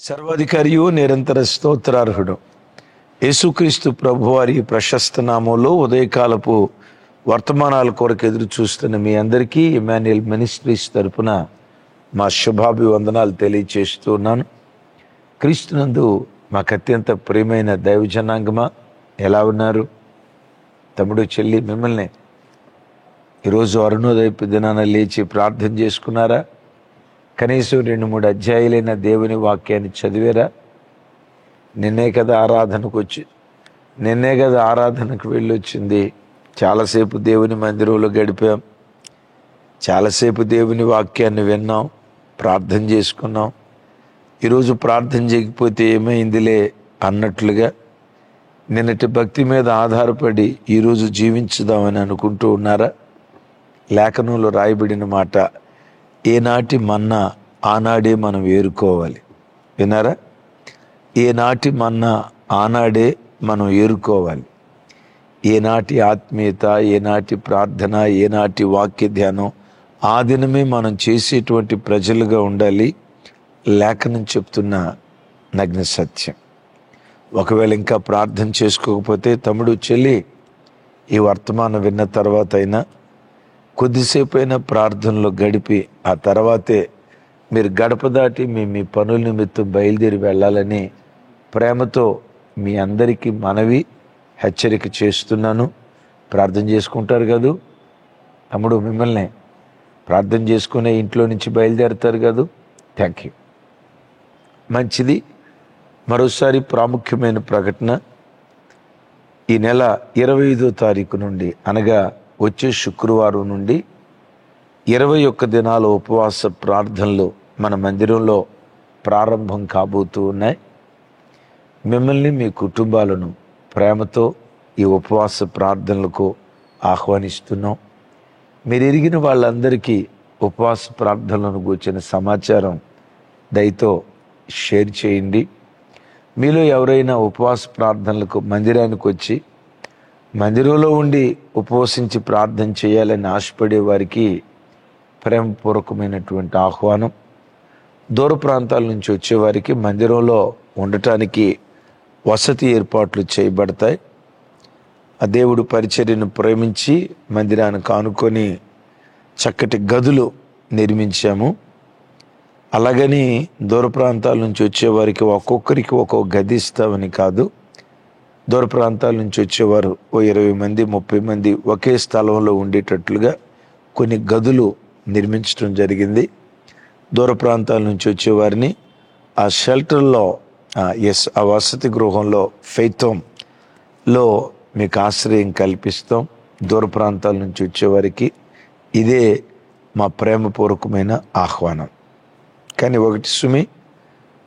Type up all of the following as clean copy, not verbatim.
సర్వాధికారియు నిరంతర స్తోత్రార్హుడు యేసుక్రీస్తు ప్రభువారి ప్రశస్త నామంలో ఉదయకాలపు వర్తమానాల కొరకు ఎదురు చూస్తున్న మీ అందరికీ ఇమాన్యుయల్ మినిస్ట్రీస్ తరపున మా శుభాభివందనాలు తెలియచేస్తున్నాను. క్రీస్తునందు మాకు అత్యంత ప్రియమైన దైవజనాంగమా, ఎలా ఉన్నారు? తమ్ముడు చెల్లి మిమ్మల్ని ఈరోజు అరుణోదయపు దినాన లేచి ప్రార్థన చేసుకున్నారా? కనీసం 2-3 అధ్యాయులైన దేవుని వాక్యాన్ని చదివారా? నిన్నే కదా ఆరాధనకు వెళ్ళొచ్చింది. చాలాసేపు దేవుని మందిరంలో గడిపాం, చాలాసేపు దేవుని వాక్యాన్ని విన్నాం, ప్రార్థన చేసుకున్నాం. ఈరోజు ప్రార్థన చేయకపోతే ఏమైందిలే అన్నట్లుగా నిన్నటి భక్తి మీద ఆధారపడి ఈరోజు జీవించుదామని అనుకుంటూ ఉన్నారా? లేఖనంలో రాయబడిన మాట, ఏనాటి మన్నా ఆనాడే మనం ఏరుకోవాలి. విన్నారా? ఏనాటి మన్నా ఆనాడే మనం ఏరుకోవాలి. ఏనాటి ఆత్మీయత, ఏనాటి ప్రార్థన, ఏనాటి వాక్య ధ్యానం ఆ దినమే మనం చేసేటువంటి ప్రజలుగా ఉండాలి. లేఖనం చెప్తున్న నగ్న సత్యం. ఒకవేళ ఇంకా ప్రార్థన చేసుకోకపోతే తమ్ముడు చెల్లి, ఈ వర్తమానం విన్న తర్వాత అయినా కొద్దిసేపు అయినా ప్రార్థనలో గడిపి ఆ తర్వాతే మీరు గడప దాటి మీ పనుల నిమిత్తం బయలుదేరి వెళ్ళాలని ప్రేమతో మీ అందరికీ మనవి, హెచ్చరిక చేస్తున్నాను. ప్రార్థన చేసుకుంటారు కదూ తమ్ముడు, మిమ్మల్ని ప్రార్థన చేసుకునే ఇంట్లో నుంచి బయలుదేరుతారు కదూ. Thank you. మంచిది. మరోసారి ప్రాముఖ్యమైన ప్రకటన. ఈ నెల 25వ తారీఖు నుండి, అనగా వచ్చే శుక్రవారం నుండి 21 దినాల ఉపవాస ప్రార్థనలు మన మందిరంలో ప్రారంభం కాబోతూ ఉన్నాయి. మిమ్మల్ని, మీ కుటుంబాలను ప్రేమతో ఈ ఉపవాస ప్రార్థనలకు ఆహ్వానిస్తున్నాం. మీరు ఎరిగిన వాళ్ళందరికీ ఉపవాస ప్రార్థనలను గూర్చిన సమాచారం దయతో షేర్ చేయండి. మీలో ఎవరైనా ఉపవాస ప్రార్థనలకు మందిరానికి వచ్చి మందిరంలో ఉండి ఉపవసించి ప్రార్థన చేయాలని ఆశపడే వారికి ప్రేమపూర్వకమైనటువంటి ఆహ్వానం. దూర ప్రాంతాల నుంచి వచ్చేవారికి మందిరంలో ఉండటానికి వసతి ఏర్పాట్లు చేయబడతాయి. ఆ దేవుడు పరిచర్యను ప్రేమించి మందిరానికి ఆనుకొని చక్కటి గదులు నిర్మించాము. అలాగని దూర ప్రాంతాల నుంచి వచ్చేవారికి ఒక్కొక్కరికి ఒక్కొక్క గది ఇస్తామని కాదు. దూర ప్రాంతాల నుంచి వచ్చేవారు 20 మంది 30 మంది ఒకే స్థలంలో ఉండేటట్లుగా కొన్ని గదులు నిర్మించడం జరిగింది. దూర ప్రాంతాల నుంచి వచ్చేవారిని ఆ షెల్టర్లో, ఆ వసతి గృహంలో, ఫెయితోంలో మీకు ఆశ్రయం కల్పిస్తాం. దూర ప్రాంతాల నుంచి వచ్చేవారికి ఇదే మా ప్రేమపూర్వకమైన ఆహ్వానం. కానీ ఒకటి సుమి,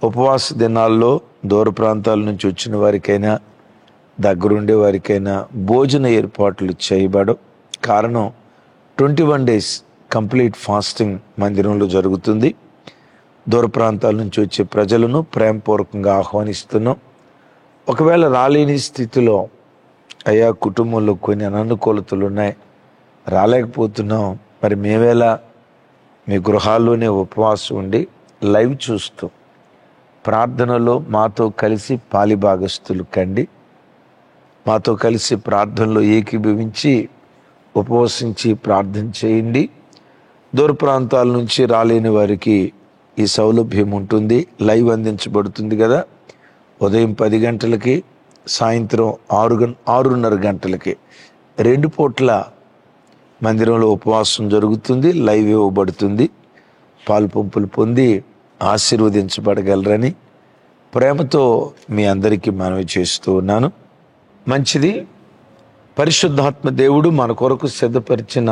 ఉపవాస దినాల్లో దూర ప్రాంతాల నుంచి వచ్చిన వారికైనా దగ్గరుండే వారికైనా భోజన ఏర్పాట్లు చేయబడవు. కారణం 21 days కంప్లీట్ ఫాస్టింగ్ మందిరంలో జరుగుతుంది. దూర ప్రాంతాల నుంచి వచ్చే ప్రజలను ప్రేమపూర్వకంగా ఆహ్వానిస్తున్నాం. ఒకవేళ రాలేని స్థితిలో, అయ్యా కుటుంబంలో కొన్ని అననుకూలతలు ఉన్నాయి, రాలేకపోతున్నాం, మరి మేవేలా? మీ గృహాల్లోనే ఉపవాసం ఉండి లైవ్ చూస్తూ ప్రార్థనలో మాతో కలిసి పాలిభాగస్తులు కండి. మాతో కలిసి ప్రార్థనలో ఏకీభవించి ఉపవసించి ప్రార్థన చేయండి. దూర ప్రాంతాల నుంచి రాలేని వారికి ఈ సౌలభ్యం ఉంటుంది. లైవ్ అందించబడుతుంది కదా. ఉదయం 10 గంటలకి, సాయంత్రం 6:30 గంటలకి 2 పూట్ల మందిరంలో ఉపవాసం జరుగుతుంది. లైవ్ ఇవ్వబడుతుంది. పాలు పంపులు పొంది ఆశీర్వదించబడగలరని ప్రేమతో మీ అందరికీ మనవి చేస్తూ ఉన్నాను. మంచిది. పరిశుద్ధాత్మ దేవుడు మన కొరకు సిద్ధపరిచిన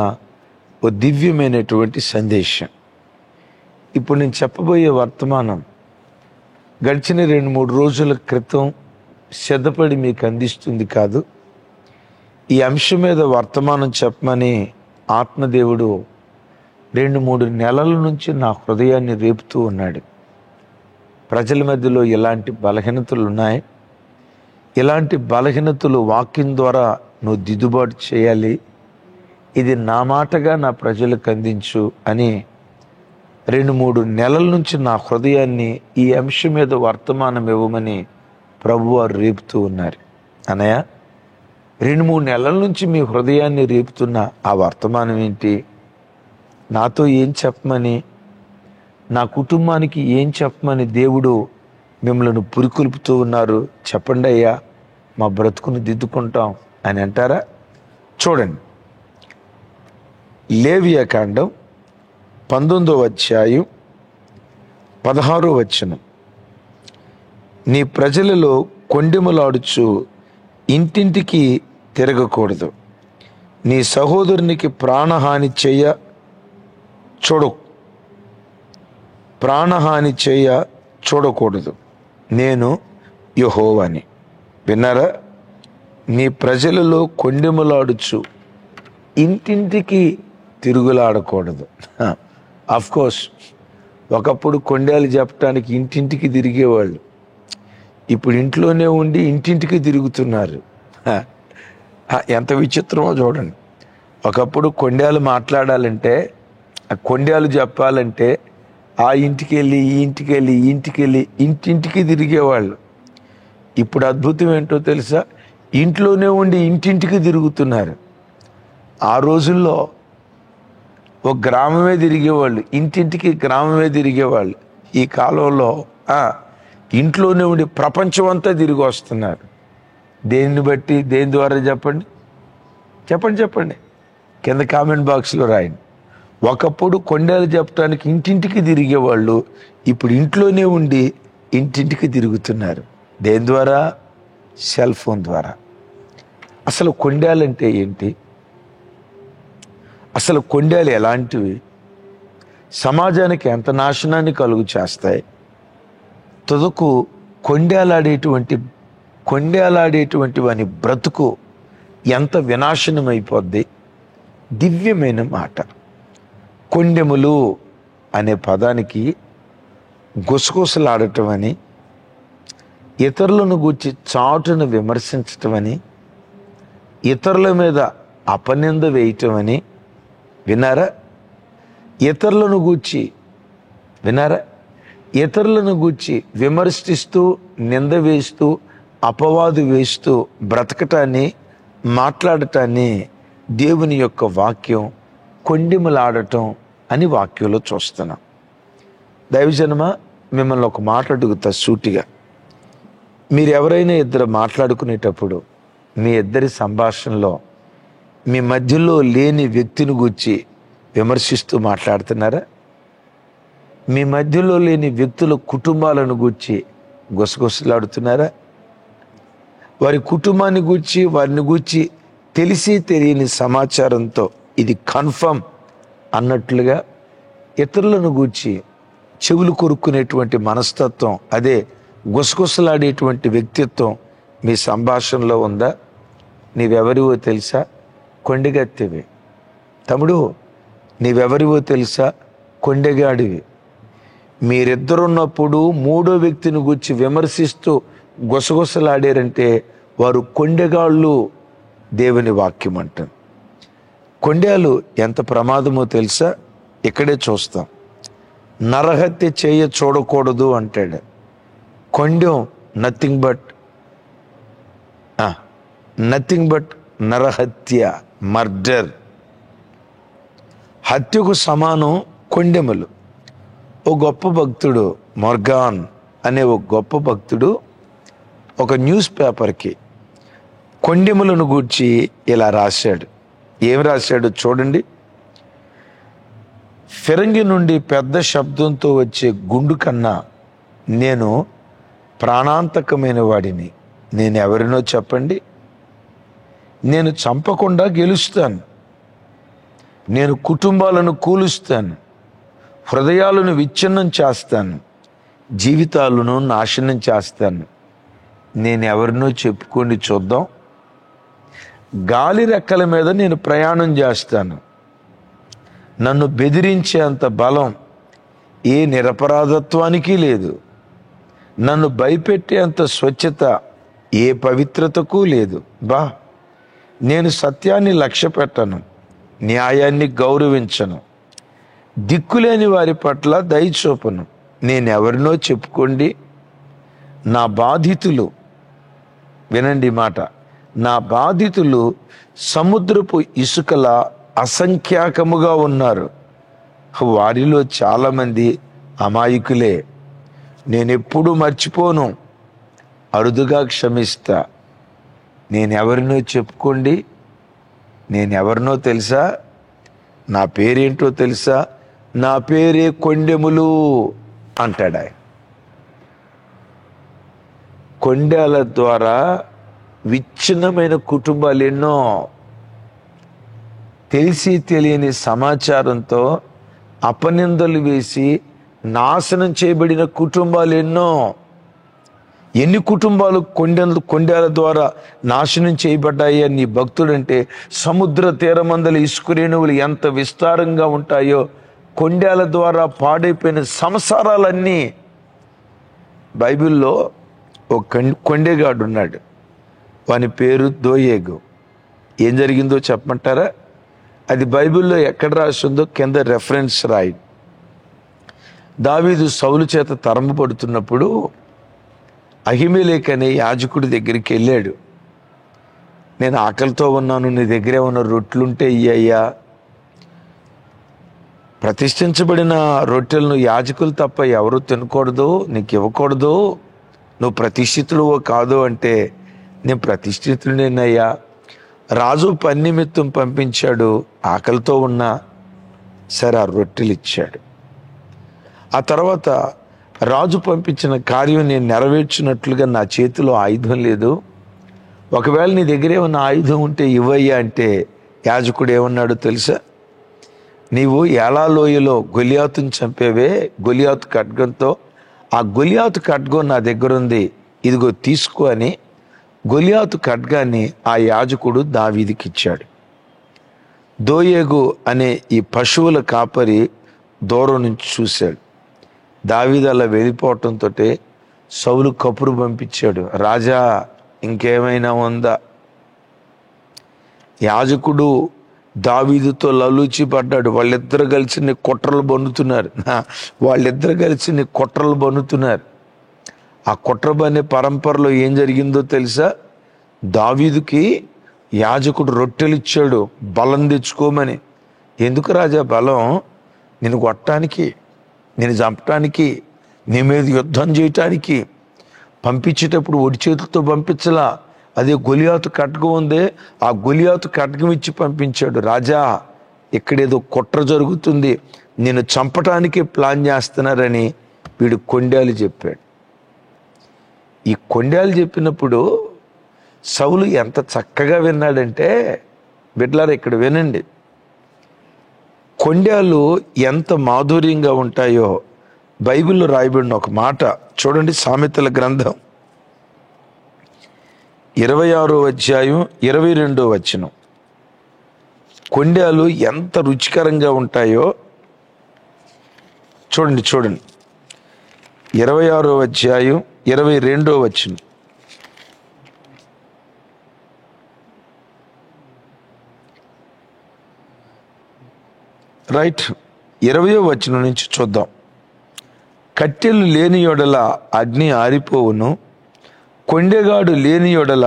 ఓ దివ్యమైనటువంటి సందేశం. ఇప్పుడు నేను చెప్పబోయే వర్తమానం గడిచిన 2-3 రోజుల క్రితం సిద్ధపడి మీకు అందిస్తుంది కాదు. ఈ అంశం మీద వర్తమానం చెప్పమని ఆత్మదేవుడు 2-3 నెలల నుంచి నా హృదయాన్ని రేపుతూ ఉన్నాడు. ప్రజల మధ్యలో ఎలాంటి బలహీనతలు ఉన్నాయి, ఇలాంటి బలహీనతలు వాక్యం ద్వారా నువ్వు దిద్దుబాటు చేయాలి, ఇది నా మాటగా నా ప్రజలకు అందించు అని 2-3 నెలల నుంచి నా హృదయాన్ని ఈ అంశం మీద వర్తమానం ఇవ్వమని ప్రభువారు రేపుతూ ఉన్నారు. అన్నయ్య, 2-3 నెలల నుంచి మీ హృదయాన్ని రేపుతున్న ఆ వర్తమానం ఏంటి? నాతో ఏం చెప్పమని, నా కుటుంబానికి ఏం చెప్పమని దేవుడు మిమ్మల్ని పురికొల్పుతూ ఉన్నారు? చెప్పండి అయ్యా, మా బ్రతుకును దిద్దుకుంటాం అని అంటారా? చూడండి, లేవియాకాండం 19వ అధ్యాయం 16వ వచనం. నీ ప్రజలలో కొండెములాడుచు ఇంటింటికి తిరగకూడదు, నీ సహోదరునికి ప్రాణహాని చూడకూడదు, నేను యెహోవాని. విన్నారా? నీ ప్రజలలో కొండెములాడుచు ఇంటింటికి తిరుగులాడకూడదు. కోర్స్ ఒకప్పుడు కొండేలు చెప్పడానికి ఇంటింటికి తిరిగేవాళ్ళు, ఇప్పుడు ఇంట్లోనే ఉండి ఇంటింటికి తిరుగుతున్నారు. ఎంత విచిత్రమో చూడండి. ఒకప్పుడు కొండేలు మాట్లాడాలంటే, ఆ కొండేలు చెప్పాలంటే ఆ ఇంటికి వెళ్ళి ఈ ఇంటికి వెళ్ళి ఈ ఇంటికి వెళ్ళి ఇంటింటికి తిరిగేవాళ్ళు. ఇప్పుడు అద్భుతం ఏంటో తెలుసా? ఇంట్లోనే ఉండి ఇంటింటికి తిరుగుతున్నారు. ఆ రోజుల్లో ఒక గ్రామమే తిరిగేవాళ్ళు, ఇంటింటికి గ్రామమే తిరిగేవాళ్ళు. ఈ కాలంలో ఇంట్లోనే ఉండి ప్రపంచం అంతా తిరిగి వస్తున్నారు. దేన్ని బట్టి, దేని ద్వారా? చెప్పండి చెప్పండి చెప్పండి కింద కామెంట్ బాక్స్లో రాయండి. ఒకప్పుడు కొండలు చెప్పడానికి ఇంటింటికి తిరిగేవాళ్ళు, ఇప్పుడు ఇంట్లోనే ఉండి ఇంటింటికి తిరుగుతున్నారు. దేని ద్వారా? సెల్ ఫోన్ ద్వారా. అసలు కొండలంటే ఏంటి? అసలు కొండలు ఎలాంటివి? సమాజానికి ఎంత నాశనాన్ని కలుగు చేస్తాయి? తుదకు కొండేలాడేటువంటి వాని బ్రతుకు ఎంత వినాశనం అయిపోద్ది. దివ్యమైన మాట. కొండెములు అనే పదానికి గుసగుసలాడటం అని, ఇతరులను గూర్చి చాటును విమర్శించటం అని, ఇతరుల మీద అపనింద వేయటం అని. విన్నారా? ఇతరులను గూర్చి విమర్శిస్తూ, నింద వేస్తూ, అపవాదు వేస్తూ బ్రతకటాన్ని, మాట్లాడటాన్ని దేవుని యొక్క వాక్యం కొండెములాడటం అని వాక్యంలో చూస్తున్నాం. దైవజనమా, మిమ్మల్ని ఒక మాట అడుగుతా సూటిగా. మీరు ఎవరైనా ఇద్దరు మాట్లాడుకునేటప్పుడు మీ ఇద్దరి సంభాషణలో మీ మధ్యలో లేని వ్యక్తిని గూర్చి విమర్శిస్తూ మాట్లాడుతున్నారా? మీ మధ్యలో లేని వ్యక్తుల కుటుంబాలను గూర్చి గుసగుసలాడుతున్నారా? వారి కుటుంబాన్ని గూర్చి, వారిని గూర్చి తెలిసి తెలియని సమాచారంతో ఇది కన్ఫర్మ్ అన్నట్లుగా ఇతరులను గూర్చి చెవులు కొరుక్కునేటువంటి మనస్తత్వం, అదే గుసగుసలాడేటువంటి వ్యక్తిత్వం మీ సంభాషణలో ఉందా? నీవెవరివో తెలుసా? కొండెగత్తెవి. తమ్ముడు, నీవెవరివో తెలుసా? కొండెగాడివి. మీరిద్దరున్నప్పుడు మూడో వ్యక్తిని గురించి విమర్శిస్తూ గుసగుసలాడారంటే వారు కొండెగాళ్ళు. దేవుని వాక్యం అంటారు. కొండేలు ఎంత ప్రమాదమో తెలుసా? ఇక్కడే చూస్తాం. నరహత్య చూడకూడదు అంటాడు. కొండెం నథింగ్ బట్ నరహత్య, మర్డర్. హత్యకు సమానం కొండెములు. ఓ గొప్ప భక్తుడు, మొర్గాన్ అనే ఒక గొప్ప భక్తుడు ఒక న్యూస్ పేపర్కి కొండెములను గూర్చి ఇలా రాశాడు. ఏం రాశాడు చూడండి. ఫిరంగి నుండి పెద్ద శబ్దంతో వచ్చే గుండు కన్నా నేను ప్రాణాంతకమైన వాడిని. నేను ఎవరినో చెప్పండి? నేను చంపకుండా గెలుస్తాను. నేను కుటుంబాలను కూలుస్తాను, హృదయాలను విచ్ఛిన్నం చేస్తాను, జీవితాలను నాశనం చేస్తాను. నేను ఎవరినో చెప్పుకోండి చూద్దాం. గాలి రెక్కల మీద నేను ప్రయాణం చేస్తాను. నన్ను బెదిరించేంత బలం ఏ నిరపరాధత్వానికి లేదు. నన్ను భయపెట్టేంత స్వచ్ఛత ఏ పవిత్రతకు లేదు. నేను సత్యాన్ని లక్ష్య పెట్టను, న్యాయాన్ని గౌరవించను. దిక్కులేని వారి పట్ల దయ చూపను. నేనెవరినో చెప్పుకోండి. నా బాధితులు, వినండి మాట, నా బాధితులు సముద్రపు ఇసుకల అసంఖ్యాకముగా ఉన్నారు. వారిలో చాలామంది అమాయకులే. నేనెప్పుడు మర్చిపోను, అరుదుగా క్షమిస్తా. నేనెవరినో చెప్పుకోండి. నేనెవరినో తెలుసా? నా పేరేంటో తెలుసా? నా పేరే కొండెములు అంటాడు ఆయన. కొండెల ద్వారా విచ్ఛిన్నమైన కుటుంబాలు ఎన్నో, తెలిసి తెలియని సమాచారంతో అపనిందలు వేసి నాశనం చేయబడిన కుటుంబాలు ఎన్నో. ఎన్ని కుటుంబాలు కొండల ద్వారా నాశనం చేయబడ్డాయి అని నీ భక్తుడంటే, సముద్ర తీరమందల ఇసుకరేణువులు ఎంత విస్తారంగా ఉంటాయో కొండల ద్వారా పాడైపోయిన సంసారాలన్నీ. బైబిల్లో ఒక కొండెగాడు ఉన్నాడు, వాని పేరు దోయేగు. ఏం జరిగిందో చెప్పమంటారా? అది బైబిల్లో ఎక్కడ రాసిందో కింద రెఫరెన్స్ రాయి. దావీదు సౌలు చేత తరంపబడుతున్నప్పుడు అహిమెలెకు అనే యాజకుడి దగ్గరికి వెళ్ళాడు. నేను ఆకలితో ఉన్నాను, నీ దగ్గర ఉన్న రొట్టెలుంటే ఇయ్యయ్యా. ప్రతిష్ఠించబడిన రొట్టెలను యాజకులు తప్ప ఎవరు తినకూడదు, నీకు ఇవ్వకూడదు, నువ్వు ప్రతిష్ఠితుడువో కాదు అంటే, నేను ప్రతిష్ఠితుడినయ్యా. రాజు పని నిమిత్తం పంపించాడు, ఆకలితో ఉన్నా. సరే, ఆ రొట్టెలు ఇచ్చాడు. ఆ తర్వాత రాజు పంపించిన కార్యం నేను నెరవేర్చినట్లుగా నా చేతిలో ఆయుధం లేదు, ఒకవేళ నీ దగ్గరే ఉన్న ఆయుధం ఉంటే ఇవ్వయ్యా అంటే, యాజకుడు ఏమన్నాడు తెలుసా? నీవు ఏలా లోయలో గొలియాతుని చంపేవే గొలియాతు ఖడ్గంతో, ఆ గొలియాతు ఖడ్గం నా దగ్గర ఉంది, ఇదిగో తీసుకో అని గొలియాతు ఖడ్గాన్ని ఆ యాజకుడు దావీదుకి ఇచ్చాడు. దోయేగు అనే ఈ పశువుల కాపరి దూరం నుంచి చూశాడు. దావీదు అలా వెళ్ళిపోవటంతో సౌలు కబురు పంపించాడు, రాజా ఇంకేమైనా ఉందా? యాజకుడు దావీదుతో లలూచి పడ్డాడు. వాళ్ళిద్దరు కలిసి నీ కుట్రలు బన్నుతున్నారు, ఆ కుట్ర బనే పరంపరలో ఏం జరిగిందో తెలుసా? దావీదుకి యాజకుడు రొట్టెలు ఇచ్చాడు బలం తెచ్చుకోమని. ఎందుకు రాజా బలం? నేను కొట్టడానికి, నేను చంపటానికి, నీ మీద యుద్ధం చేయటానికి పంపించేటప్పుడు ఒడి చేతులతో పంపించలా. అదే గొలియాతు ఖడ్గం ఉందే, ఆ గొలియాతు ఖడ్గం ఇచ్చి పంపించాడు. రాజా, ఇక్కడేదో కుట్ర జరుగుతుంది, నేను చంపటానికి ప్లాన్ చేస్తున్నారని వీడు కొండేలు చెప్పాడు. ఈ కొండేలు చెప్పినప్పుడు సౌలు ఎంత చక్కగా విన్నాడంటే, బిడ్డలారా ఇక్కడ వినండి, కొండేలు ఎంత మాధుర్యంగా ఉంటాయో బైబిల్లో రాయబడిన ఒక మాట చూడండి. సామెతల గ్రంథం 26వ అధ్యాయం 22వ వచనం. కొండేలు ఎంత రుచికరంగా ఉంటాయో చూడండి. 26వ అధ్యాయం 22వ వచనం. రైట్, 20వ వచనం నుంచి చూద్దాం. కట్టెలు లేని యెడల అగ్ని ఆరిపోవును, కొండెగాడు లేని యెడల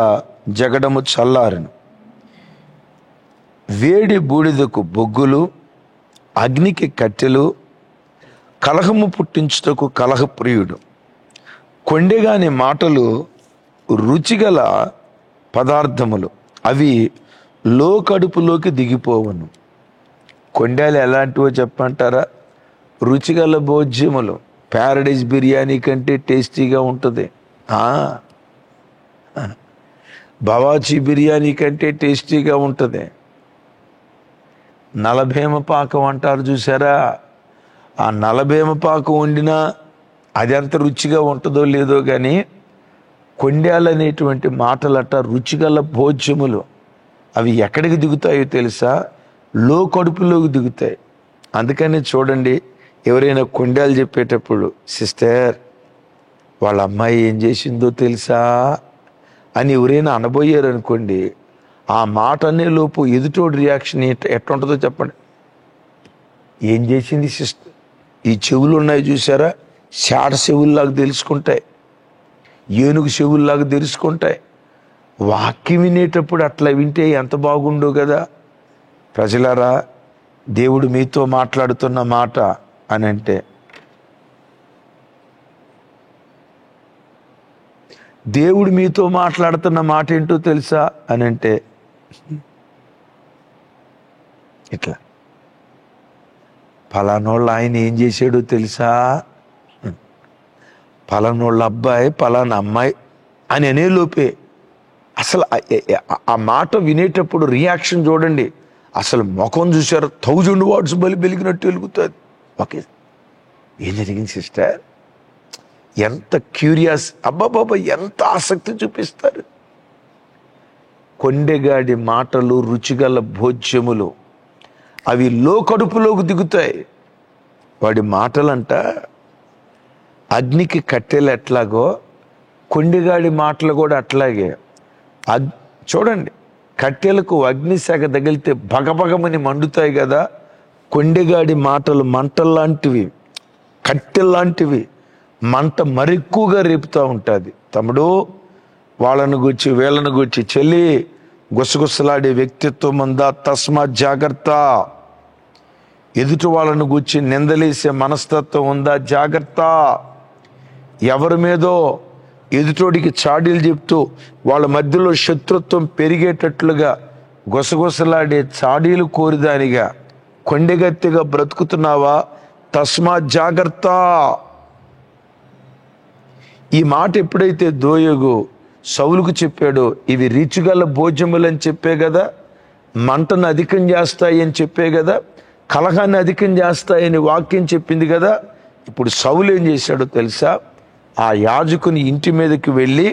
జగడము చల్లారును. వేడి బూడిదకు బొగ్గులు, అగ్నికి కట్టెలు, కలహము పుట్టించుటకు కలహప్రియుడు. కొండెగాని మాటలు రుచిగల పదార్థములు, అవి లోకడుపులోకి దిగిపోవను. కొండేలు ఎలాంటివో చెప్పంటారా? రుచిగల భోజ్యములు. ప్యారడైజ్ బిర్యానీ కంటే టేస్టీగా ఉంటుంది. బవాచి బిర్యానీ కంటే టేస్టీగా ఉంటుంది. నలభేమ పాకం అంటారు చూసారా? ఆ నలభేమ పాకం వండినా అది ఎంత రుచిగా ఉంటుందో లేదో కానీ, కొండేలు అనేటువంటి మాటలట రుచిగల భోజ్యములు. అవి ఎక్కడికి దిగుతాయో తెలుసా? లో కడుపులోకి దిగుతాయి. అందుకని చూడండి, ఎవరైనా కొండేలు చెప్పేటప్పుడు, సిస్టర్ వాళ్ళ అమ్మాయి ఏం చేసిందో తెలుసా అని ఎవరైనా అనబోయారు అనుకోండి, ఆ మాట అనే లోపు ఎదుటోడి రియాక్షన్ ఎట్టుంటుందో చెప్పండి. ఏం చేసింది సిస్టర్? ఈ చెవులు ఉన్నాయి చూసారా, శాడ చెవుల్లాగా తెలుసుకుంటాయి, ఏనుగు చెవుల్లాగా తెలుసుకుంటాయి. వాక్యం వినేటప్పుడు అట్లా వింటే ఎంత బాగుండు కదా. ప్రజలారా, దేవుడు మీతో మాట్లాడుతున్న మాట అని అంటే, దేవుడు మీతో మాట్లాడుతున్న మాట ఏంటో తెలుసా అని అంటే, ఇట్లా పలానోళ్ళ ఆయన ఏం చేశాడో తెలుసా, పలానోళ్ళ అబ్బాయి పలానా అమ్మాయి అని అనే లోపే అసలు ఆ మాట వినేటప్పుడు రియాక్షన్ చూడండి. అసలు ముఖం చూసారు, 1000 వాట్స్ బలి వెలిగినట్టు వెలుగుతుంది. ఓకే, ఏం జరిగింది సిస్టర్? ఎంత క్యూరియాస్, అబ్బాబాబా ఎంత ఆసక్తి చూపిస్తారు. కొండెగాడి మాటలు రుచిగల భోజ్యములు, అవి కడుపులోకి దిగుతాయి. వాడి మాటలంట అగ్నికి కట్టెలు ఎట్లాగో, కొండెగాడి మాటలు కూడా అట్లాగే. చూడండి, కట్టెలకు అగ్నిశాఖ తగిలితే భగభగమని మండుతాయి కదా, కొండెగాడి మాటలు మంటల్లాంటివి, కట్టెల్లాంటివి, మంట మరెక్కువగా రేపుతూ ఉంటుంది. తమ్ముడు, వాళ్ళను గురించి వీళ్ళను గురించి, చెల్లి, గుసగుసలాడే వ్యక్తిత్వం ఉందా? తస్మాత్ జాగ్రత్త. ఎదుటి వాళ్ళను గురించి నిందలేసే మనస్తత్వం ఉందా? జాగ్రత్త. ఎవరి మీదో ఎదుటోడికి చాడీలు చెప్తూ వాళ్ళ మధ్యలో శత్రుత్వం పెరిగేటట్లుగా గుసగుసలాడే చాడీలు కోరిదానిగా కొండెగత్తిగా బ్రతుకుతున్నావా? తస్మాత్ జాగ్రత్త. ఈ మాట ఎప్పుడైతే దోయగు సౌలుకు చెప్పాడో, ఇవి రుచిగల భోజ్యములని చెప్పే కదా, మంటను అధికం చేస్తాయి అని చెప్పే కదా, కలహాన్ని అధికం చేస్తాయని వాక్యం చెప్పింది కదా. ఇప్పుడు సౌలు ఏం చేశాడో తెలుసా? ఆ యాజకుని ఇంటి మీదకి వెళ్ళి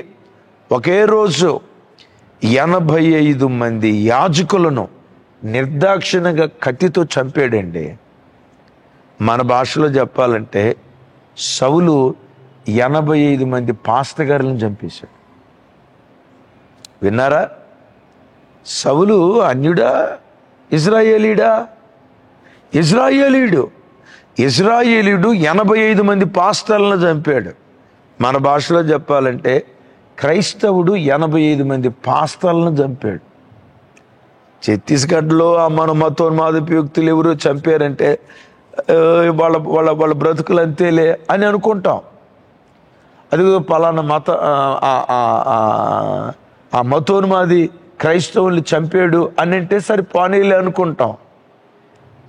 ఒకే రోజు 85 మంది యాజకులను నిర్దాక్షిణంగా కత్తితో చంపాడండి. మన భాషలో చెప్పాలంటే సౌలు 85 మంది పాస్టర్ గారులను చంపేశాడు. విన్నారా? సౌలు అన్యుడా, ఇజ్రాయేలీడా? ఇజ్రాయేలీయుడు. 85 మంది పాస్టర్లను చంపాడు. మన భాషలో చెప్పాలంటే క్రైస్తవుడు 85 మంది పాస్టర్లను చంపాడు. ఛత్తీస్గఢ్లో మన మతోన్మాదోపయుక్తులు ఎవరు చంపారంటే వాళ్ళ వాళ్ళ వాళ్ళ బ్రతుకులు అంతేలే అని అనుకుంటాం. అది పలానా ఆ మతోన్మాది క్రైస్తవుల్ని చంపాడు అని అంటే సరి పానీలే అనుకుంటాం.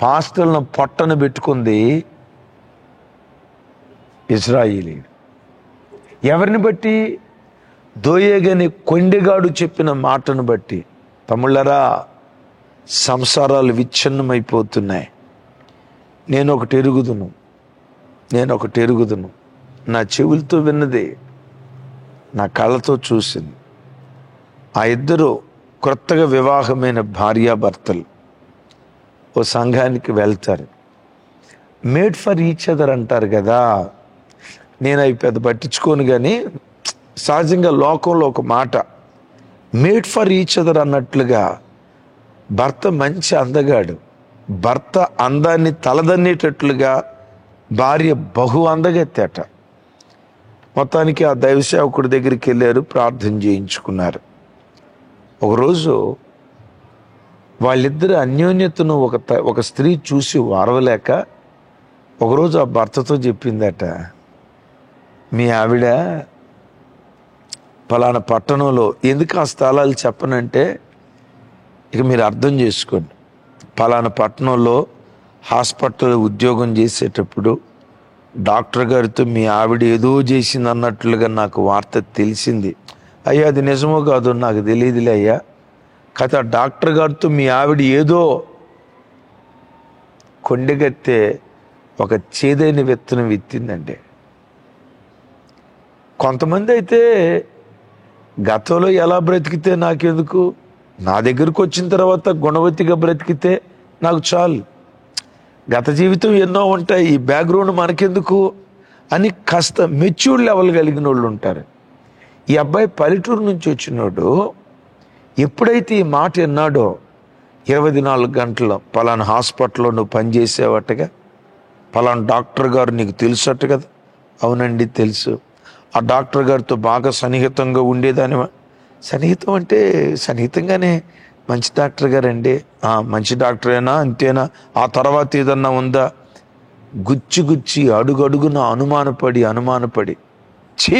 పాస్టర్లను పొట్టను పెట్టుకుంది ఇజ్రాయేలీయుడు. ఎవరిని బట్టి? దోయేగని కొండెగాడు చెప్పిన మాటను బట్టి. తమ్ముళ్ళరా, సంసారాలు విచ్ఛిన్నమైపోతున్నాయి. నేను ఒకటి ఎరుగుదును, నా చెవులతో విన్నది, నా కళ్ళతో చూసింది. ఆ ఇద్దరు కొత్తగా వివాహమైన భార్యాభర్తలు ఓ సంఘానికి వెళ్తారు. మేడ్ ఫర్ ఈచ్ అదర్ అంటారు కదా. నేను అవి పెద్ద పట్టించుకోను, కానీ సహజంగా లోకంలో ఒక మాట, మేడ్ ఫర్ ఈచ్ అదర్ అన్నట్లుగా భర్త మంచి అందగాడు, భర్త అందాన్ని తలదన్నేటట్లుగా భార్య బహు అందగత్తేట. మొత్తానికి ఆ దైవ సేవకుడి దగ్గరికి వెళ్ళారు, ప్రార్థన చేయించుకున్నారు. ఒకరోజు వాళ్ళిద్దరు అన్యోన్యతను ఒక స్త్రీ చూసి వారవలేక ఒకరోజు ఆ భర్తతో చెప్పిందట, మీ ఆవిడ ఫలానా పట్టణంలో, ఎందుకు ఆ స్థలాలు చెప్పనంటే ఇక మీరు అర్థం చేసుకోండి, ఫలానా పట్టణంలో హాస్పిటల్ ఉద్యోగం చేసేటప్పుడు డాక్టర్ గారితో మీ ఆవిడ ఏదో చేసింది అన్నట్లుగా నాకు వార్త తెలిసింది. అయ్యా అది నిజమో కాదో నాకు తెలియదులే అయ్యా, కథ డాక్టర్ గారితో మీ ఆవిడ ఏదో కొండెగత్తే ఒక చేదైన విత్తనం విత్తిందండి. కొంతమంది అయితే గతంలో ఎలా బ్రతికితే నాకెందుకు, నా దగ్గరకు వచ్చిన తర్వాత గుణవతిగా బ్రతికితే నాకు చాలు, గత జీవితం ఎన్నో ఉంటాయి, ఈ బ్యాక్గ్రౌండ్ మనకెందుకు అని కాస్త మెచ్యూర్డ్ లెవెల్ కలిగిన వాళ్ళు ఉంటారు. ఈ అబ్బాయి పల్లెటూరు నుంచి వచ్చినోడు ఎప్పుడైతే ఈ మాట విన్నాడో, 24 గంటలు పలానా హాస్పిటల్లో నువ్వు పనిచేసేవట్టుగా, పలానా డాక్టర్ గారు నీకు తెలుసట్టు కదా. అవునండి తెలుసు. ఆ డాక్టర్ గారితో బాగా సన్నిహితంగా ఉండేదాని. సన్నిహితం అంటే సన్నిహితంగానే, మంచి డాక్టర్ గారండి. మంచి డాక్టరేనా, అంతేనా, ఆ తర్వాత ఏదన్నా ఉందా? గుచ్చి అడుగడుగున అనుమానపడి ఛీ,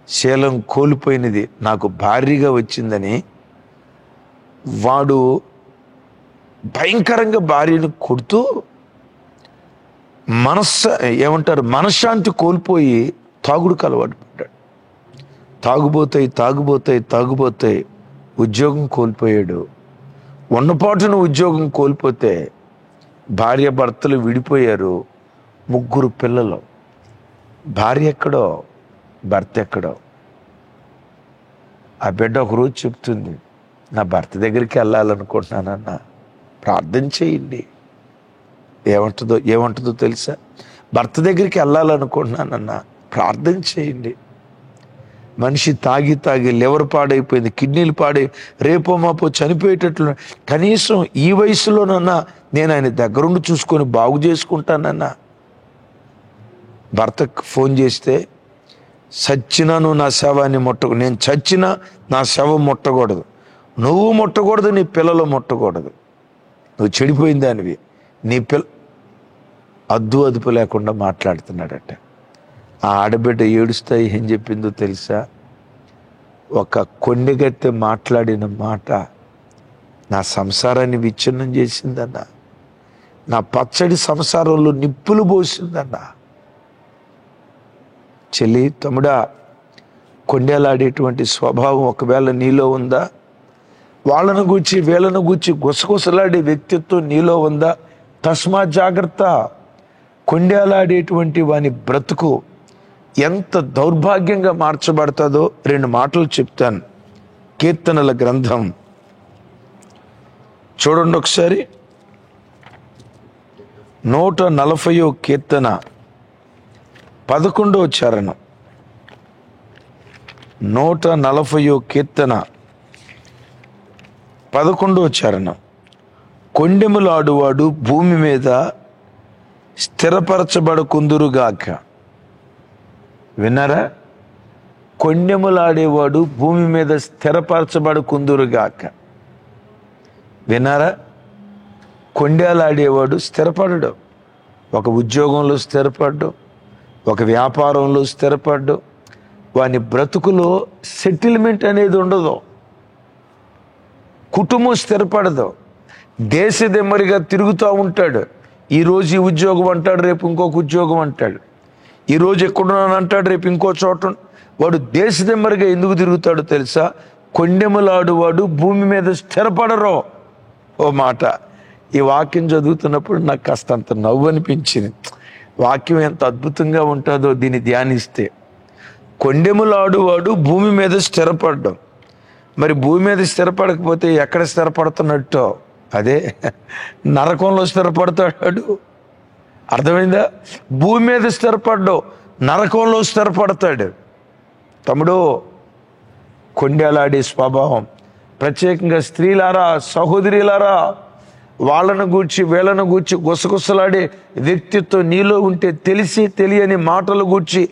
శీలం కోల్పోయినది నాకు భారీగా వచ్చిందని వాడు భయంకరంగా భార్యను కొడుతూ మనశ్శాంతి కోల్పోయి తాగుడుకు అలవాటు పడ్డాడు. తాగుబోతాయి ఉద్యోగం కోల్పోయాడు. ఉన్నపాటున ఉద్యోగం కోల్పోతే భార్య భర్తలు విడిపోయారు. 3 పిల్లలు. భార్య ఎక్కడో, భర్త ఎక్కడో. ఆ బిడ్డ ఒకరోజు చెప్తుంది, నా భర్త దగ్గరికి వెళ్ళాలనుకుంటున్నానన్నా, ప్రార్థన చేయండి. ఏమంటుందో తెలుసా? భర్త దగ్గరికి వెళ్ళాలనుకుంటున్నానన్నా, ప్రార్థన చేయండి. మనిషి తాగి లివర్ పాడైపోయింది, కిడ్నీలు పాడై రేపో మాపో చనిపోయేటట్లు. కనీసం ఈ వయసులోనన్నా నేను ఆయన దగ్గరుండి చూసుకొని బాగు చేసుకుంటానన్నా. భర్తకు ఫోన్ చేస్తే, చచ్చినా నువ్వు నా శవాన్ని నేను చచ్చినా నా శవం ముట్టకూడదు, నువ్వు ముట్టకూడదు, నీ పిల్లలు ముట్టకూడదు, నువ్వు చెడిపోయిన దానివి, నీ అదుపు లేకుండా మాట్లాడుతున్నాడట. ఆ ఆడబిడ్డ ఏడుస్తాయి ఏం చెప్పిందో తెలుసా? ఒక కొండెగత్తె మాట్లాడిన మాట నా సంసారాన్ని విచ్ఛిన్నం చేసిందన్న, నా పచ్చడి సంసారంలో నిప్పులు పోసిందన్న. చెల్లి, తమ్ముడా, కొండేలాడేటువంటి స్వభావం ఒకవేళ నీలో ఉందా? వాళ్ళను గూర్చి వీళ్ళను గూర్చి గుసగుసలాడే వ్యక్తిత్వం నీలో ఉందా? తస్మా జాగ్రత్త. కొండేలాడేటువంటి వాని బ్రతుకు ఎంత దౌర్భాగ్యంగా మార్చబడుతుందో 2 మాటలు చెప్తాను. కీర్తనల గ్రంథం చూడండి ఒకసారి. 140వ కీర్తన 11వ చరణం. 140వ కీర్తన 11వ చరణం. కొండెములాడువాడు భూమి మీద స్థిరపరచబడకుందురుగాక. విన్నారా? కొండెములాడేవాడు భూమి మీద స్థిరపరచబడకుందురుగాక. విన్నారా? కొండేలాడేవాడు స్థిరపడడు. ఒక ఉద్యోగంలో స్థిరపడ్డు, ఒక వ్యాపారంలో స్థిరపడ్డు. వాని బ్రతుకులో సెటిల్మెంట్ అనేది ఉండదు. కుటుంబం స్థిరపడదు. దేశదెమ్మరిగా తిరుగుతూ ఉంటాడు. ఈరోజు ఈ ఉద్యోగం అంటాడు, రేపు ఇంకొక ఉద్యోగం అంటాడు. ఈరోజు ఎక్కడున్నాను అంటాడు, రేపు ఇంకో చోట. వాడు దేశదెమ్మరిగా ఎందుకు తిరుగుతాడో తెలుసా? కొండెములాడు వాడు భూమి మీద స్థిరపడరు. ఓ మాట, ఈ వాక్యం చదువుతున్నప్పుడు నాకు కాస్తంత నవ్వు అనిపించింది. వాక్యం ఎంత అద్భుతంగా ఉంటుందో దీన్ని ధ్యానిస్తే. కొండెములాడు వాడు భూమి మీద స్థిరపడ్డం. మరి భూమి మీద స్థిరపడకపోతే ఎక్కడ స్థిరపడుతున్నట్టో? అదే నరకంలో స్థిరపడతాడు. అర్థమైందా? భూమి మీద స్థిరపడ్డావు, నరకంలో స్థిరపడతాడు. తమ్ముడు, కొండేలాడే స్వభావం, ప్రత్యేకంగా స్త్రీలారా, సహోదరులారా, వాళ్ళను గూర్చి వీళ్ళను గూర్చి గుసగుసలాడే వ్యక్తిత్వం నీలో ఉంటే, తెలిసి తెలియని మాటలు గూర్చి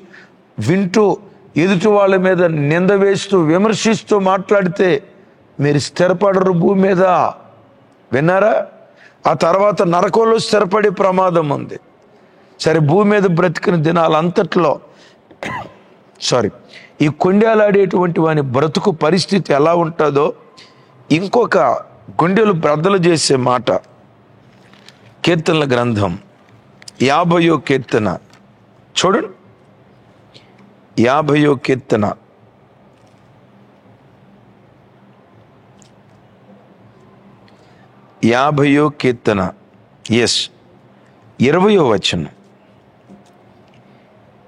వింటూ ఎదుటి వాళ్ళ మీద నింద వేస్తూ విమర్శిస్తూ మాట్లాడితే మీరు స్థిరపడరు భూమి మీద. విన్నారా? ఆ తర్వాత నరకంలో స్థిరపడే ప్రమాదం ఉంది. సరే, భూమి మీద బ్రతికిన దినాలంతట్లో ఈ కొండేలాడేటువంటి వాని బ్రతుకు పరిస్థితి ఎలా ఉంటుందో ఇంకొక గుండెలు బ్రద్దలు చేసే మాట. కీర్తనల గ్రంథం 50వ కీర్తన చూడండి. 50వ కీర్తన 50వ కీర్తన 20వ వచనం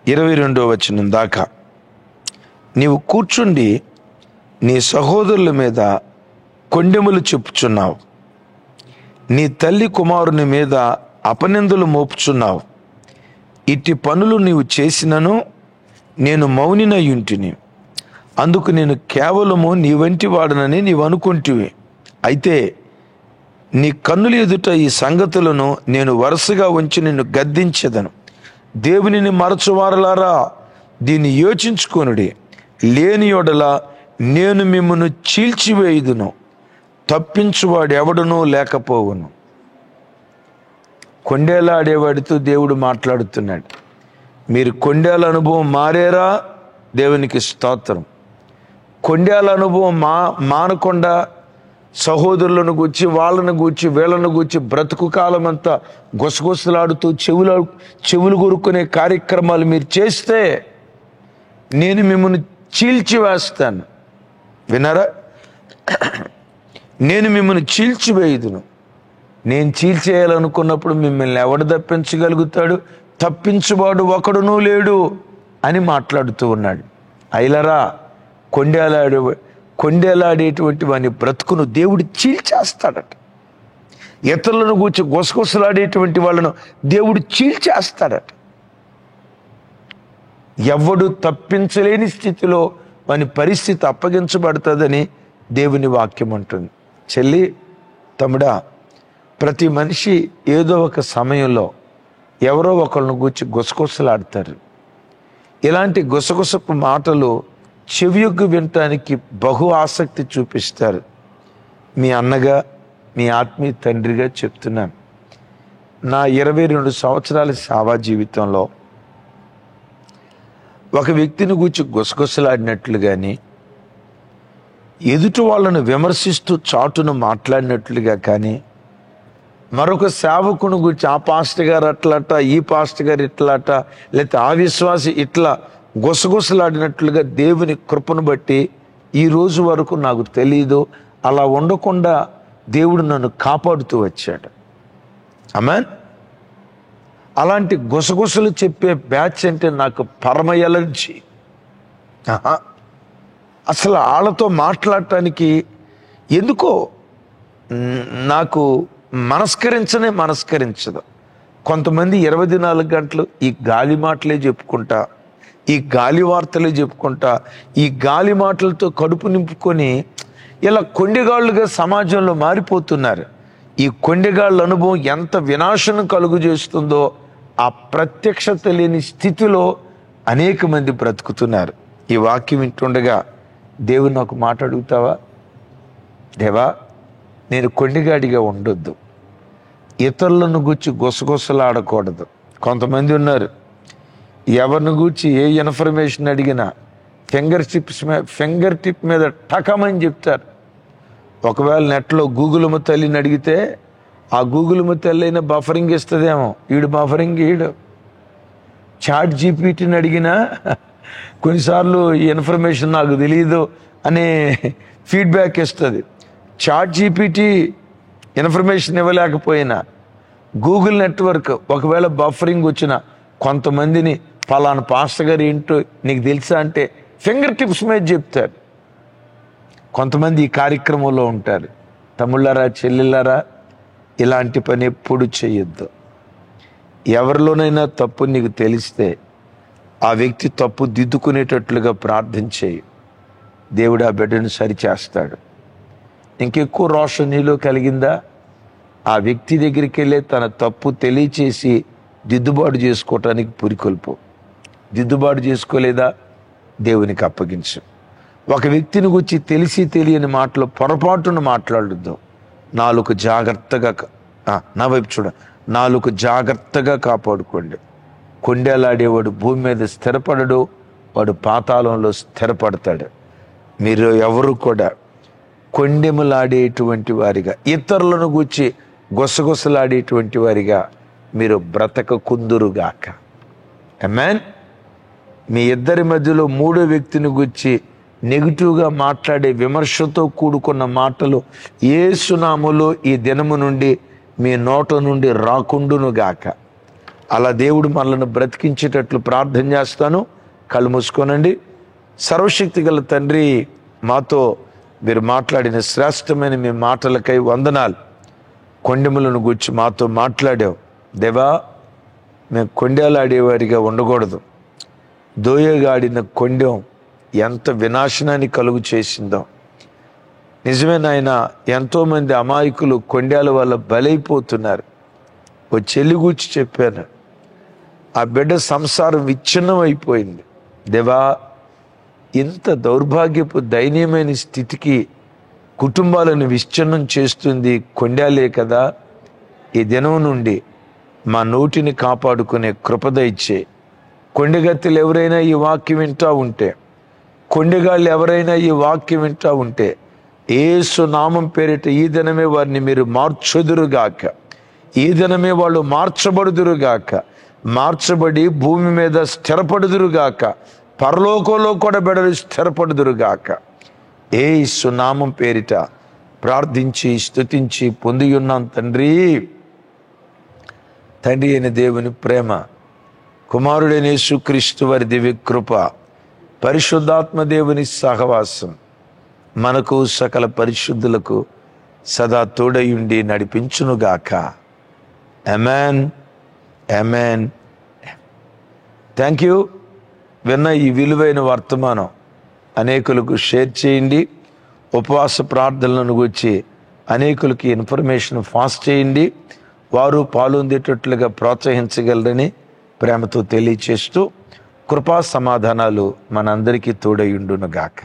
22వ వచనం దాకా. నీవు కూర్చుండి నీ సహోదరుల మీద కొండెములు చెప్పుచున్నావు, నీ తల్లి కుమారుని మీద అపనిందలు మోపుచున్నావు. ఇట్టి పనులు నీవు చేసినను నేను మౌనినయుంటిని, అందుకు నేను కేవలము నీ వంటి వాడనని నీవు అనుకుంటివి. అయితే నీ కన్నుల ఎదుట ఈ సంగతులను నేను వరుసగా ఉంచి నిన్ను గద్దించెదను. దేవునిని మరచువారలారా, దీన్ని యోచించుకొనుడి. లేని యెడల నేను మిమ్మును చీల్చివేయుదును, తప్పించువాడు ఎవడునూ లేకపోవును. కొండేలాడేవాడితో దేవుడు మాట్లాడుతున్నాడు. మీరు కొండేల అనుభవం మారేరా? దేవునికి స్తోత్రం. కొండేల అనుభవం మానకుండా సహోదరులను గూర్చి, వాళ్ళను గూర్చి, వీళ్ళను గూర్చి బ్రతుకు కాలం అంతా గుసగుసలాడుతూ చెవులు కొరుక్కునే కార్యక్రమాలు మీరు చేస్తే నేను మిమ్మల్ని చీల్చివేస్తాను. విన్నారా? నేను మిమ్మల్ని చీల్చివేయుదును. నేను చీల్చేయాలనుకున్నప్పుడు మిమ్మల్ని ఎవడు తప్పించగలుగుతాడు? తప్పించువాడు ఒకడునూ లేడు అని మాట్లాడుతూ ఉన్నాడు. అయిలరా, కొండేలాడేటువంటి వాని బ్రతుకును దేవుడు చీల్చేస్తాడట. ఇతరులను కూర్చి గుసగుసలాడేటువంటి వాళ్ళను దేవుడు చీల్చేస్తాడట. ఎవడు తప్పించలేని స్థితిలో వాని పరిస్థితి అప్పగించబడుతుందని దేవుని వాక్యం అంటుంది. చెల్లి, తమ్ముడా, ప్రతి మనిషి ఏదో ఒక సమయంలో ఎవరో ఒకళ్ళను గూర్చి గుసగుసలాడతారు. ఇలాంటి గుసగుసపు మాటలు చెవియొగ్గు వినటానికి బహు ఆసక్తి చూపిస్తారు. మీ అన్నగా, మీ ఆత్మీయ తండ్రిగా చెప్తున్నాను. నా 22 సంవత్సరాల సేవా జీవితంలో ఒక వ్యక్తిని గూర్చి గుసగుసలాడినట్లు కానీ, ఎదుటి వాళ్ళను విమర్శిస్తూ చాటును మాట్లాడినట్లుగా కానీ, మరొక సేవకుని గురించి ఆ పాస్టర్ గారు అట్లట, ఈ పాస్టర్ గారు ఇట్లాట, లేకపోతే ఆ విశ్వాసి ఇట్లా గుసగుసలాడినట్లుగా దేవుని కృపను బట్టి ఈ రోజు వరకు నాకు తెలీదు. అలా ఉండకుండా దేవుడు నన్ను కాపాడుతూ వచ్చాడు. ఆమేన్. అలాంటి గుసగుసలు చెప్పే బ్యాచ్ అంటే నాకు పరమ ఎలర్జీ. అసలు వాళ్ళతో మాట్లాడటానికి ఎందుకో నాకు మనస్కరించదు. కొంతమంది 24 గంటలు ఈ గాలి మాటలే చెప్పుకుంటా, ఈ గాలి వార్తలే చెప్పుకుంటా, ఈ గాలి మాటలతో కడుపు నింపుకొని ఇలా కొండెగాళ్ళుగా సమాజంలో మారిపోతున్నారు. ఈ కొండెగాళ్ళ అనుభవం ఎంత వినాశనం కలుగు చేస్తుందో ఆ ప్రత్యక్షత లేని స్థితిలో అనేక మంది బ్రతుకుతున్నారు. ఈ వాక్యం వింటుండగా దేవుని నాకు మాట అడుగుతావా? దేవా, నేను కొండెగాడిగా ఉండొద్దు, ఇతరులను గూర్చి గుసగుసలాడకూడదు. కొంతమంది ఉన్నారు, ఎవరిని గూర్చి ఏ ఇన్ఫర్మేషన్ అడిగినా ఫింగర్ టిప్ మీద టకమని చెప్తారు. ఒకవేళ నెట్లో గూగుల్ తల్లిని అడిగితే ఆ గూగుల్ తల్లి అయినా బఫరింగ్ ఇస్తుందేమో, ఈడు బఫరింగ్ ఈడు. చాట్ జీపీటీని అడిగినా కొన్నిసార్లు ఈ ఇన్ఫర్మేషన్ నాకు తెలియదు అనే ఫీడ్బ్యాక్ ఇస్తుంది. చాట్ జీపీటీ ఇన్ఫర్మేషన్ ఇవ్వలేకపోయినా గూగుల్ నెట్వర్క్ ఒకవేళ బఫరింగ్ వచ్చిన కొంతమందిని ఫలానా పాస్టర్ గారు ఏంటో నీకు తెలుసా అంటే ఫింగర్ టిప్స్ మీద చెప్తారు. కొంతమంది ఈ కార్యక్రమంలో ఉంటారు. తమ్ముళ్ళారా, చెల్లెళ్ళారా, ఇలాంటి పని ఎప్పుడు చేయొద్దు. ఎవరిలోనైనా తప్పు నీకు తెలిస్తే ఆ వ్యక్తి తప్పు దిద్దుకునేటట్లుగా ప్రార్థన చేయి. దేవుడు ఆ బిడ్డను సరిచేస్తాడు. ఇంకెక్కువ రోషం నీలో కలిగిందా, ఆ వ్యక్తి దగ్గరికి వెళ్ళి తన తప్పు తెలియచేసి దిద్దుబాటు చేసుకోవటానికి పురికొల్పు. దిద్దుబాటు చేసుకోలేదా, దేవునికి అప్పగించు. ఒక వ్యక్తిని గురించి తెలిసి తెలియని మాటలు పొరపాటును మాట్లాడద్దు. నాలుగు జాగ్రత్తగా నా వైపు చూడ, నాలుగు జాగ్రత్తగా కాపాడుకోండి. కొండేలాడేవాడు భూమి మీద స్థిరపడడు, వాడు పాతాళంలో స్థిరపడతాడు. మీరు ఎవరు కూడా కొండెములాడేటువంటి వారిగా, ఇతరులను గూర్చి గుసగుసలాడేటువంటి వారిగా మీరు బ్రతకకుందురుగాక. ఆమేన్. మీ ఇద్దరి మధ్యలో మూడో వ్యక్తిని గూర్చి నెగిటివ్గా మాట్లాడే విమర్శతో కూడుకున్న మాటలు యేసు నామములో ఈ దినము నుండి మీ నోట నుండి రాకుండునుగాక. అలా దేవుడు మనల్ని బ్రతికించేటట్లు ప్రార్థన చేస్తాను. కళ్ళు మూసుకోనండి. సర్వశక్తి గల తండ్రి, మాతో మీరు మాట్లాడిన శ్రేష్టమైన మీ మాటలకై వందనాలు. కొండెములను గూర్చి మాతో మాట్లాడావు దేవా. మేము కొండేలాడేవారిగా ఉండకూడదు. దోయగాడిన కొండెం ఎంత వినాశనాన్ని కలుగు చేసిందో. నిజమే నాయన, ఎంతోమంది అమాయకులు కొండేల వల్ల బలైపోతున్నారు. ఓ చెల్లి గూర్చి చెప్పాను, ఆ బిడ్డ సంసారం విచ్ఛిన్నం అయిపోయింది. దేవా, ఇంత దౌర్భాగ్యపు దయనీయమైన స్థితికి కుటుంబాలను విచ్ఛిన్నం చేస్తుంది కొండేలే కదా. ఈ దినం నుండి మా నోటిని కాపాడుకునే కృపద ఇచ్చే. కొండెగత్తులు ఎవరైనా ఈ వాక్యం వింటా ఉంటే, కొండెగాళ్ళు ఎవరైనా ఈ వాక్యం వింటా ఉంటే, యేసు నామం పేరిట ఈ దినమే వారిని మీరు మార్చుదురుగాక. ఈ దినమే వాళ్ళు మార్చబడుదురుగాక. మార్చబడి భూమి మీద స్థిరపడుదురుగాక. పరలోకంలో కూడా బిడ్డలు స్థిరపడుదురుగాక. యేసు నామం పేరిట ప్రార్థించి స్తుతించి పొంది ఉన్నాం తండ్రి. తండ్రి అయిన దేవుని ప్రేమ, కుమారుడైన యేసుక్రీస్తు వారి దివ్య కృప, పరిశుద్ధాత్మ దేవుని సహవాసం మనకు సకల పరిశుద్ధులకు సదా తోడయుండి నడిపించునుగాక. Amen, amen. Thank you. విన్న ఈ విలువైన వర్తమానం అనేకులకు షేర్ చేయండి. ఉపవాస ప్రార్థనలను గురించి అనేకులకి ఇన్ఫర్మేషన్ పాస్ చేయండి. వారు పాల్గొందేటట్లుగా ప్రోత్సహించగలరని ప్రేమతో తెలియచేస్తూ, కృపా సమాధానాలు మనందరికీ తోడయుండునుగాక.